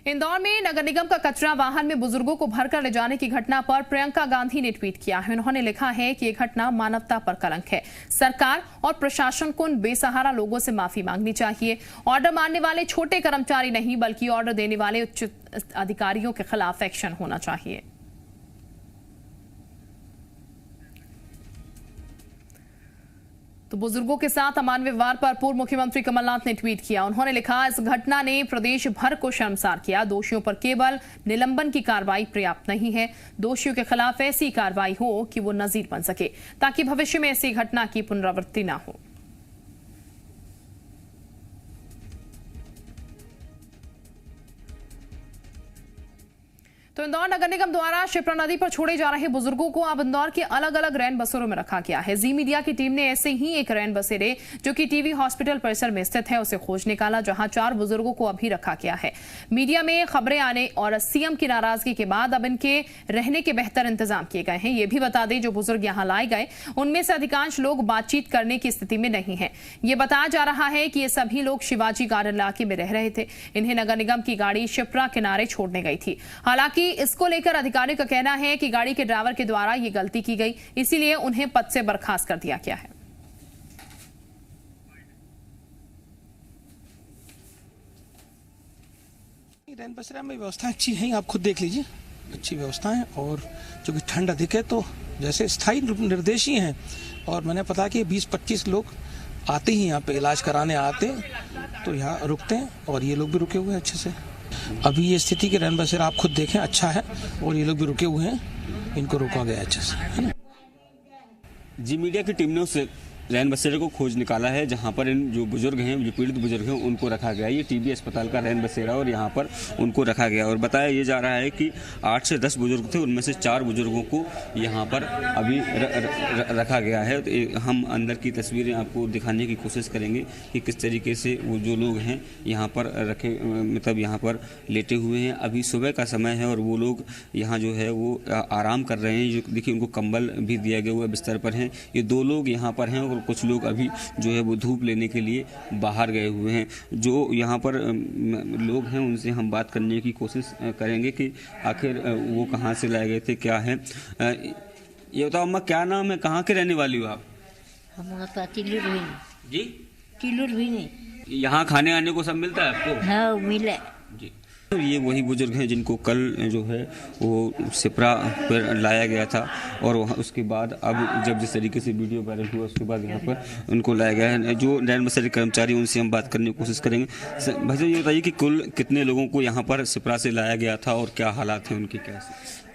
इंदौर में नगर निगम का कचरा वाहन में बुजुर्गों को भरकर ले जाने की घटना पर प्रियंका गांधी ने ट्वीट किया है। उन्होंने लिखा है कि ये घटना मानवता पर कलंक है। सरकार और प्रशासन को उन बेसहारा लोगों से माफी मांगनी चाहिए। ऑर्डर मानने वाले छोटे कर्मचारी नहीं बल्कि ऑर्डर देने वाले उच्च अधिकारियों के खिलाफ एक्शन होना चाहिए। तो बुजुर्गों के साथ अमानवीय व्यवहार पर पूर्व मुख्यमंत्री कमलनाथ ने ट्वीट किया। उन्होंने लिखा, इस घटना ने प्रदेश भर को शर्मसार किया। दोषियों पर केवल निलंबन की कार्रवाई पर्याप्त नहीं है। दोषियों के खिलाफ ऐसी कार्रवाई हो कि वो नजीर बन सके, ताकि भविष्य में ऐसी घटना की पुनरावृत्ति न हो। तो इंदौर नगर निगम द्वारा शिप्रा नदी पर छोड़े जा रहे बुजुर्गों को अब इंदौर के अलग अलग रैन बसेरों में रखा गया है। जी मीडिया की टीम ने ऐसे ही एक रैन बसेरे जो कि टीवी हॉस्पिटल परिसर में स्थित है उसे खोज निकाला, जहां 4 बुजुर्गों को अभी रखा गया है। मीडिया में खबरें आने और सीएम की नाराजगी के बाद अब इनके रहने के बेहतर इंतजाम किए गए हैं। ये भी बता दें, जो बुजुर्ग यहाँ लाए गए उनमें से अधिकांश लोग बातचीत करने की स्थिति में नहीं है। ये बताया जा रहा है कि ये सभी लोग शिवाजी गार्डन इलाके में रह रहे थे। इन्हें नगर निगम की गाड़ी शिप्रा किनारे छोड़ने गई थी। हालांकि इसको लेकर अधिकारियों का कहना है कि गाड़ी के ड्राइवर के द्वारा ये गलती की गई, इसीलिए उन्हें पद से बर्खास्त कर दिया गया है। रैन बसेरा में व्यवस्था अच्छी है, आप खुद देख लीजिए, अच्छी व्यवस्था है। और जो कि ठंड अधिक है तो जैसे स्थायी निर्देश ही हैं। और मैंने पता कि 20-25 लोग आते ही यहाँ पे इलाज कराने आते तो यहाँ रुकते हैं, और ये लोग भी रुके हुए हैं अच्छे से। अभी ये स्थिति के रैन बसेरा आप खुद देखें अच्छा है, और ये लोग भी रुके हुए हैं, इनको रोका गया अच्छे से, है ना। जी मीडिया की टीम ने उस रैन बसेरे को खोज निकाला है जहां पर इन जो बुजुर्ग हैं, जो पीड़ित बुजुर्ग हैं, उनको रखा गया। ये टीबी अस्पताल का रैन बसेरा और यहां पर उनको रखा गया। और बताया ये जा रहा है कि 8 से 10 बुजुर्ग थे, उनमें से 4 बुजुर्गों को यहां पर अभी रखा गया है। तो हम अंदर की तस्वीरें आपको दिखाने की कोशिश करेंगे कि किस तरीके से वो जो लोग हैं यहाँ पर रखे, मतलब यहाँ पर लेटे हुए हैं। अभी सुबह का समय है और वो लोग यहाँ जो है वो आराम कर रहे हैं। जो देखिए उनको कंबल भी दिया गया हुआ बिस्तर पर हैं। ये 2 लोग यहाँ पर हैं और कुछ लोग अभी जो है वो धूप लेने के लिए बाहर गए हुए हैं। जो यहाँ पर लोग हैं उनसे हम बात करने की कोशिश करेंगे कि आखिर वो कहाँ से लाए गए थे, क्या है। ये बताओ अम्मा, क्या नाम है, कहाँ के रहने वाली हो आप? हमारा तिलुर भी जी, तिलुर भी नहीं। यहाँ खाने आने को सब मिलता है आपको? हाँ मिले जी। तो ये वही बुजुर्ग हैं जिनको कल जो है वो सिपरा पर लाया गया था, और उसके बाद अब जब जिस तरीके से वीडियो वायरल हुआ उसके बाद यहाँ पर उनको लाया गया है। जो रैन बसेरे कर्मचारी उनसे हम बात करने की कोशिश करेंगे। भाई साहब ये बताइए कि कुल कितने लोगों को यहाँ पर सिपरा से लाया गया था और क्या हालात हैं उनके, क्या?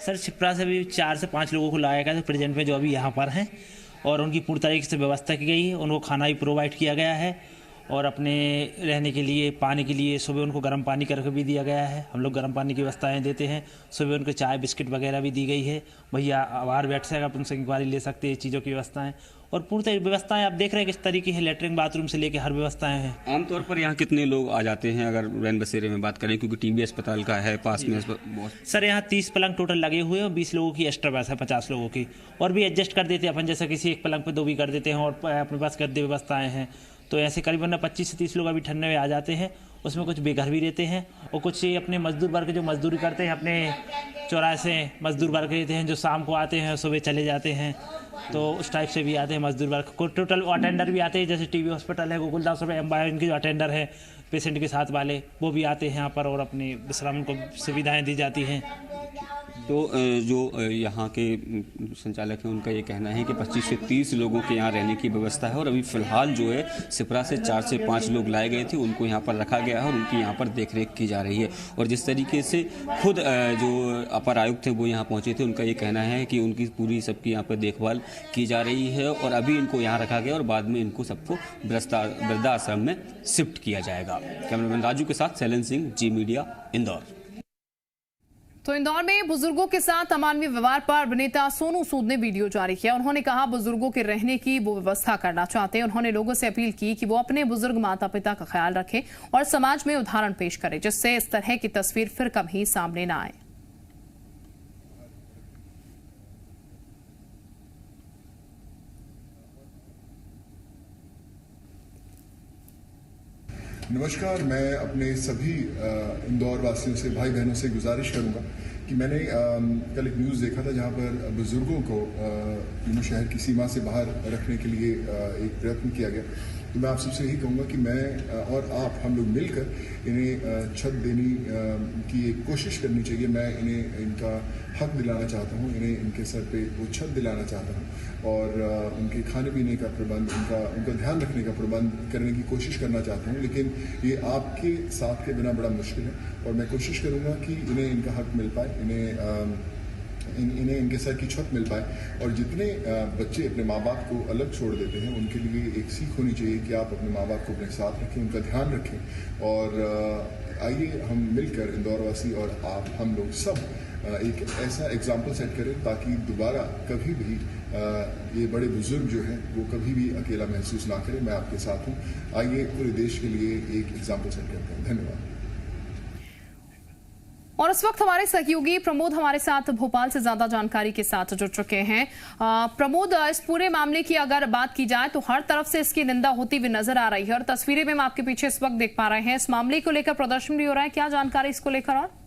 सर सिपरा से भी 4 से 5 लोगों को लाया गया था प्रेजेंट में, जो अभी यहाँ पर हैं, और उनकी पूरी तरीके से व्यवस्था की गई है। उनको खाना भी प्रोवाइड किया गया है और अपने रहने के लिए, पानी के लिए सुबह उनको गर्म पानी करके भी दिया गया है। हम लोग गर्म पानी की व्यवस्थाएं देते हैं। सुबह उनको चाय बिस्किट वगैरह भी दी गई है। भैया बाहर बैठ से आप उनसे इंक्वायरी ले सकते हैं चीज़ों की व्यवस्थाएं, और पूरी व्यवस्थाएं आप देख रहे हैं किस तरीके है। लेटरिन बाथरूम से लेकर हर व्यवस्थाएं हैं। आमतौर पर यहाँ कितने लोग आ जाते हैं अगर रैन बसेरे में बात करें, क्योंकि टीबी अस्पताल का है पास में? सर यहाँ 30 पलंग टोटल लगे हुए हैं और 20 लोगों की एक्स्ट्रा बस है, 50 लोगों की, और भी एडजस्ट कर देते हैं अपन, जैसे किसी एक पलंग पर 2 भी कर देते हैं, और अपने पास गद्दे व्यवस्थाएँ हैं। तो ऐसे करीबन 25 से 30 लोग अभी ठंडे में आ जाते हैं। उसमें कुछ बेघर भी रहते हैं और कुछ अपने मजदूर वर्ग जो मजदूरी करते हैं, अपने चौराहे से मजदूर वर्ग रहते हैं जो शाम को आते हैं, सुबह चले जाते हैं। तो उस टाइप से भी आते हैं मजदूर वर्ग को। टोटल अटेंडर भी आते हैं, जैसे टीबी हॉस्पिटल है, गोकुलदास एम्पायर इनके जो अटेंडर है पेशेंट के साथ वाले, वो भी आते हैं यहाँ पर और अपनी विश्राम को सुविधाएँ दी जाती हैं। तो जो यहाँ के संचालक हैं उनका ये कहना है कि 25 से 30 लोगों के यहाँ रहने की व्यवस्था है, और अभी फ़िलहाल जो है सिपरा से 4 से 5 लोग लाए गए थे, उनको यहाँ पर रखा गया है और उनकी यहाँ पर देखरेख की जा रही है। और जिस तरीके से खुद जो अपर आयुक्त थे वो यहाँ पहुँचे थे, उनका ये कहना है कि उनकी पूरी सबकी यहाँ पर देखभाल की जा रही है, और अभी इनको यहाँ रखा गया और बाद में इनको सबको वृद्धाश्रम में शिफ्ट किया जाएगा। कैमरामैन राजू के साथ शैलेंद्र सिंह, जी मीडिया, इंदौर। तो इंदौर में बुजुर्गों के साथ अमानवीय व्यवहार पर अभिनेता सोनू सूद ने वीडियो जारी किया। उन्होंने कहा बुजुर्गों के रहने की वो व्यवस्था करना चाहते हैं। उन्होंने लोगों से अपील की कि वो अपने बुजुर्ग माता पिता का ख्याल रखें और समाज में उदाहरण पेश करें, जिससे इस तरह की तस्वीर फिर कभी सामने न आए। नमस्कार। मैं अपने सभी इंदौर वासियों से, भाई बहनों से गुजारिश करूंगा कि मैंने कल एक न्यूज़ देखा था जहां पर बुजुर्गों को शहर की सीमा से बाहर रखने के लिए एक प्रयत्न किया गया। तो मैं आप सबसे यही कहूँगा कि मैं और आप, हम लोग मिलकर इन्हें छत देने की एक कोशिश करनी चाहिए। मैं इन्हें इनका हक दिलाना चाहता हूँ, इन्हें इनके सर पे वो छत दिलाना चाहता हूँ और उनके खाने पीने का प्रबंध, उनका ध्यान रखने का प्रबंध करने की कोशिश करना चाहता हूँ। लेकिन ये आपके साथ के बिना बड़ा मुश्किल है और मैं कोशिश करूँगा कि इन्हें इनका हक मिल पाए, इन्हें इनके सर की छत मिल पाए। और जितने बच्चे अपने माँ बाप को अलग छोड़ देते हैं, उनके लिए एक सीख होनी चाहिए कि आप अपने माँ बाप को अपने साथ रखें, उनका ध्यान रखें। और आइए हम मिलकर, इंदौर वासी और आप, हम लोग सब एक ऐसा एग्जाम्पल सेट करें ताकि दोबारा कभी भी ये बड़े बुजुर्ग जो हैं वो कभी भी अकेला महसूस ना करें। मैं आपके साथ हूँ। आइए पूरे देश के लिए एक एग्जाम्पल सेट करते हैं। धन्यवाद। और इस वक्त हमारे सहयोगी प्रमोद हमारे साथ भोपाल से ज्यादा जानकारी के साथ जुड़ चुके हैं। प्रमोद, इस पूरे मामले की अगर बात की जाए तो हर तरफ से इसकी निंदा होती हुई नजर आ रही है और तस्वीरें में हम आपके पीछे इस वक्त देख पा रहे हैं। इस मामले को लेकर प्रदर्शन भी हो रहा है, क्या जानकारी इसको लेकर? और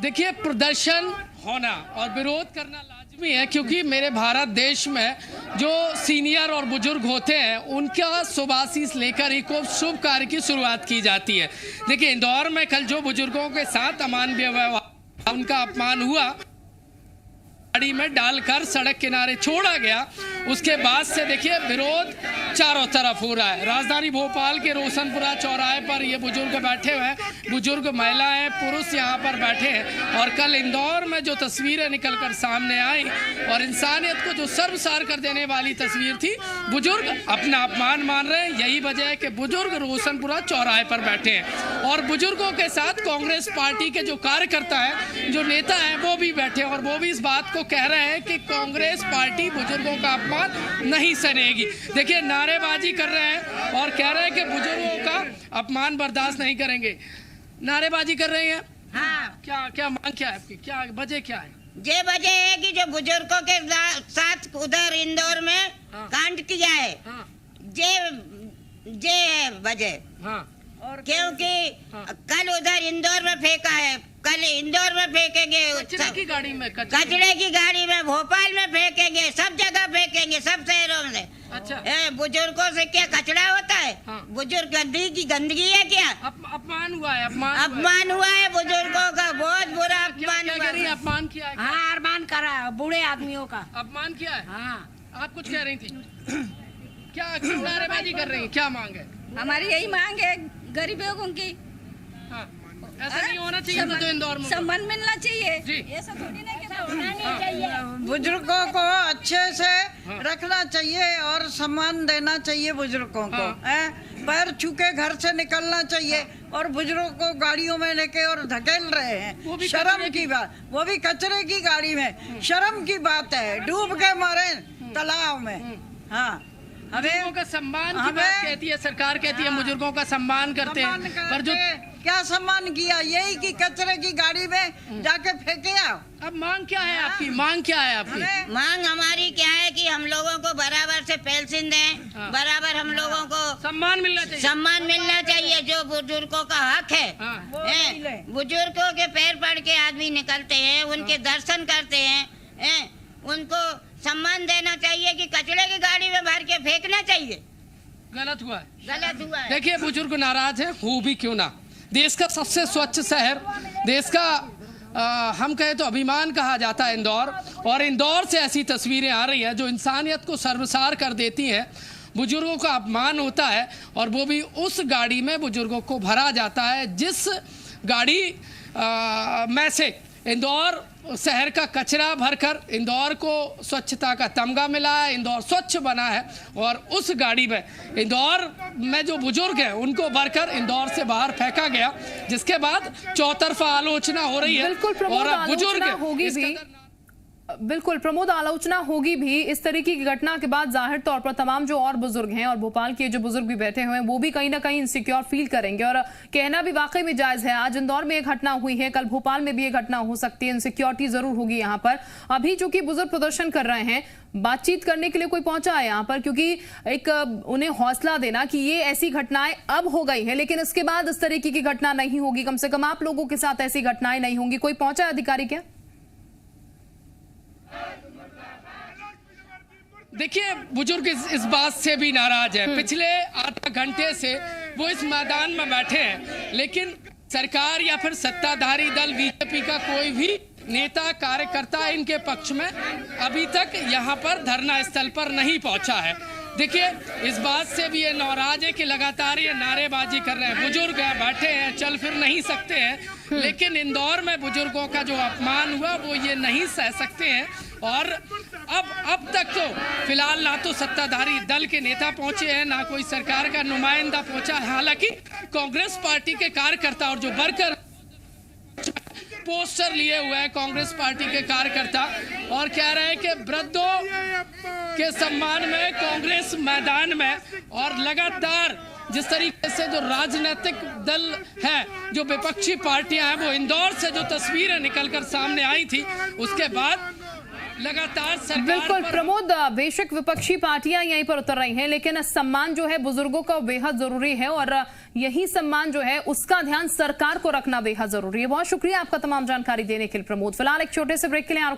देखिए, प्रदर्शन होना और विरोध करना लाजमी है क्योंकि मेरे भारत देश में जो सीनियर और बुजुर्ग होते हैं उनका शुभाशीष लेकर ही को शुभ कार्य की शुरुआत की जाती है। देखिए, इंदौर में कल जो बुजुर्गों के साथ अमानवीय व्यवहार, उनका अपमान हुआ, गाड़ी में डालकर सड़क किनारे छोड़ा गया, उसके बाद से देखिए विरोध चारों तरफ हो रहा है। राजधानी भोपाल के रोशनपुरा चौराहे पर ये बुजुर्ग बैठे हुए हैं, बुजुर्ग महिलाएं पुरुष यहाँ पर बैठे हैं। और कल इंदौर में जो तस्वीरें निकलकर सामने आई और इंसानियत को जो शर्मसार कर देने वाली तस्वीर थी, बुजुर्ग अपना अपमान मान रहे हैं। यही वजह है कि बुजुर्ग रोशनपुरा चौराहे पर बैठे हैं और बुजुर्गों के साथ कांग्रेस पार्टी के जो कार्यकर्ता है, जो नेता है, वो भी बैठे और वो भी इस बात को कह रहे हैं कि कांग्रेस पार्टी बुजुर्गों का अपमान नहीं सहेगी। देखिए, नारेबाजी कर रहे हैं और कह रहे हैं कि बुजुर्गों का अपमान बर्दाश्त नहीं करेंगे। नारेबाजी कर रहे हैं। हाँ। क्या मांग क्या है आपकी? क्या वजह क्या है? ये वजह है कि जो बुजुर्गों के साथ उधर इंदौर में कांड किया है, ये है वजह। क्योंकि कल उधर इंदौर में फेंका है, कल इंदौर में फेंकेंगे, कचरे की गाड़ी में, भोपाल में फेंकेंगे, सब जगह फेंकेंगे, सब शहरों में। अच्छा, बुजुर्गों से क्या कचरा होता है? बुजुर्ग गंदगी है क्या? अपमान हुआ है, अपमान हुआ है बुजुर्गों का, बहुत बुरा अपमान हुआ है। अपमान किया है? हाँ, अपमान करा बूढ़े आदमियों का, अपमान किया है। हाँ। आप कुछ कह रही थी? क्या नारेबाजी कर रही है? क्या मांग है? हमारी यही मांग है गरीबों की। हाँ। ऐसा नहीं होना चाहिए था जो इंदौर में। सम्मान मिलना चाहिए जी। ऐसा थोड़ी ना कि होना नहीं चाहिए। बुजुर्गों को अच्छे से रखना चाहिए और सम्मान देना चाहिए बुजुर्गों को। पैर छू के घर से निकलना चाहिए और बुजुर्गों को गाड़ियों में लेके और धकेल रहे हैं। शर्म की बात, वो भी कचरे की गाड़ी में। शर्म की बात है, डूब के मरे तालाब में। हाँ, बुजुर्गों का सम्मान की बात कहती है सरकार, कहती है बुजुर्गों का सम्मान करते हैं, पर जो क्या सम्मान किया? यही कि कचरे की गाड़ी में जाके फेंके आओ। अब मांग क्या है आपकी? मांग क्या है आपकी? मांग हमारी क्या है कि हम लोगों को बराबर से पेंशन दें, बराबर हम लोगों को सम्मान मिलना चाहिए। सम्मान मिलना चाहिए, जो बुजुर्गों का हक है। बुजुर्गों के पैर पड़ के आदमी निकलते हैं, उनके दर्शन करते हैं, उनको सम्मान देना चाहिए कि कचरे की गाड़ी में भर के फेंकना चाहिए। गलत हुआ है। है। देखिए, बुजुर्ग नाराज है, वो भी क्यों ना। देश का सबसे स्वच्छ शहर, देश का हम कहें तो अभिमान कहा जाता है इंदौर, और इंदौर से ऐसी तस्वीरें आ रही हैं जो इंसानियत को शर्मसार कर देती हैं। बुजुर्गों का अपमान होता है और वो भी उस गाड़ी में बुजुर्गों को भरा जाता है जिस गाड़ी में से इंदौर शहर का कचरा भरकर इंदौर को स्वच्छता का तमगा मिला है, इंदौर स्वच्छ बना है। और उस गाड़ी में इंदौर में जो बुजुर्ग हैं उनको भरकर इंदौर से बाहर फेंका गया, जिसके बाद चौतरफा आलोचना हो रही है। बिल्कुल प्रमोद, और बुजुर्ग होगी भी। बिल्कुल प्रमोद, आलोचना होगी भी इस तरीके की घटना के बाद। जाहिर तौर पर तमाम जो और बुजुर्ग हैं और भोपाल के जो बुजुर्ग भी बैठे हुए हैं वो भी कहीं ना कहीं इनसिक्योर फील करेंगे, और कहना भी वाकई में जायज है। आज इंदौर में एक घटना हुई है, कल भोपाल में भी एक घटना हो सकती है, इनसिक्योरिटी जरूर होगी यहाँ पर। अभी जो कि बुजुर्ग प्रदर्शन कर रहे हैं, बातचीत करने के लिए कोई पहुंचा है यहाँ पर, क्योंकि एक उन्हें हौसला देना कि ये ऐसी घटनाएं अब हो गई है लेकिन इसके बाद इस तरीके की घटना नहीं होगी, कम से कम आप लोगों के साथ ऐसी घटनाएं नहीं होंगी। कोई पहुंचा है अधिकारी क्या? देखिए, बुजुर्ग इस बात से भी नाराज है। पिछले आधा घंटे से वो इस मैदान में बैठे हैं, लेकिन सरकार या फिर सत्ताधारी दल बीजेपी का कोई भी नेता कार्यकर्ता इनके पक्ष में अभी तक यहाँ पर धरना स्थल पर नहीं पहुंचा है। देखिए, इस बात से भी ये नाराज है कि लगातार ये नारेबाजी कर रहे हैं। बुजुर्ग हैं, बैठे हैं, चल फिर नहीं सकते हैं, लेकिन इंदौर में बुजुर्गों का जो अपमान हुआ वो ये नहीं सह सकते हैं। और अब तक तो फिलहाल ना तो सत्ताधारी दल के नेता पहुंचे हैं, ना कोई सरकार का नुमाइंदा पहुंचा है। हालांकि कांग्रेस पार्टी के कार्यकर्ता और जो वर्कर पोस्टर लिए हुए हैं कांग्रेस पार्टी के कार्यकर्ता, और कह रहे हैं कि वृद्धों के सम्मान में कांग्रेस मैदान में। और लगातार जिस तरीके से जो राजनीतिक दल है, जो विपक्षी पार्टियां हैं, वो इंदौर से जो तस्वीरें निकलकर सामने आई थी उसके बाद लगातार सरकार बिल्कुल प्रमोद, बेशक विपक्षी पार्टियां यहीं पर उतर रही हैं, लेकिन सम्मान जो है बुजुर्गों का बेहद जरूरी है, और यही सम्मान जो है उसका ध्यान सरकार को रखना बेहद जरूरी है। बहुत शुक्रिया आपका तमाम जानकारी देने के लिए प्रमोद। फिलहाल एक छोटे से ब्रेक के लिए